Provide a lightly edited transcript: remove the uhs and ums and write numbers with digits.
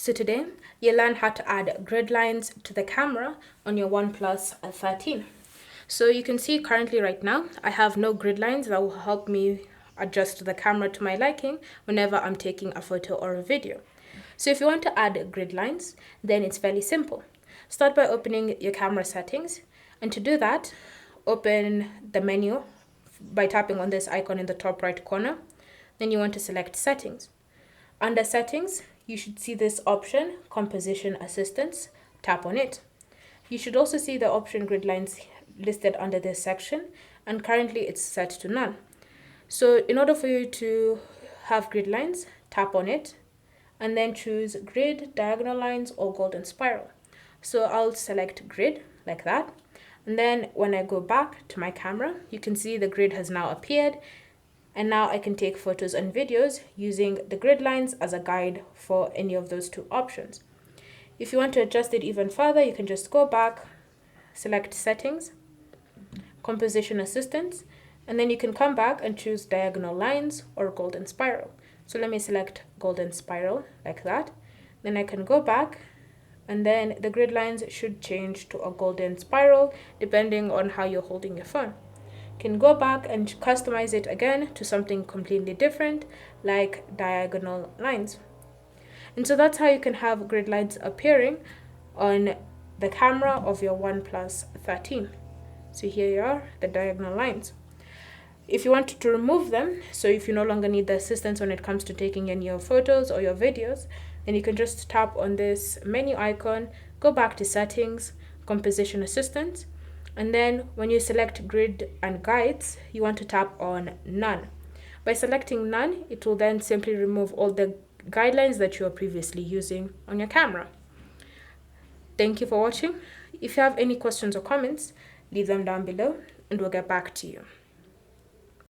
So today, you'll learn how to add grid lines to the camera on your OnePlus 13. So you can see currently right now, I have no grid lines that will help me adjust the camera to my liking whenever I'm taking a photo or a video. So if you want to add grid lines, then it's fairly simple. Start by opening your camera settings, and to do that, open the menu by tapping on this icon in the top right corner. Then you want to select settings. Under settings, you should see this option, composition assistance. Tap on it. You should also see the option grid lines listed under this section, and currently it's set to none. So in order for you to have grid lines, tap on it and then choose grid, diagonal lines, or golden spiral. So I'll select grid like that. And then when I go back to my camera, you can see the grid has now appeared. And now I can take photos and videos using the grid lines as a guide for any of those two options. If you want to adjust it even further, you can just go back, select settings, composition assistance, and then you can come back and choose diagonal lines or golden spiral. So let me select golden spiral like that. Then I can go back, and then the grid lines should change to a golden spiral depending on how you're holding your phone. Can go back and customize it again to something completely different, like diagonal lines. And so that's how you can have grid lines appearing on the camera of your OnePlus 13. So here you are, the diagonal lines. If you want to remove them, so if you no longer need the assistance when it comes to taking any of your photos or your videos, then you can just tap on this menu icon, go back to settings, composition assistance, and then when you select grid and guides, you want to tap on none. By selecting none, it will then simply remove all the guidelines that you were previously using on your camera. Thank you for watching. If you have any questions or comments, leave them down below and we'll get back to you.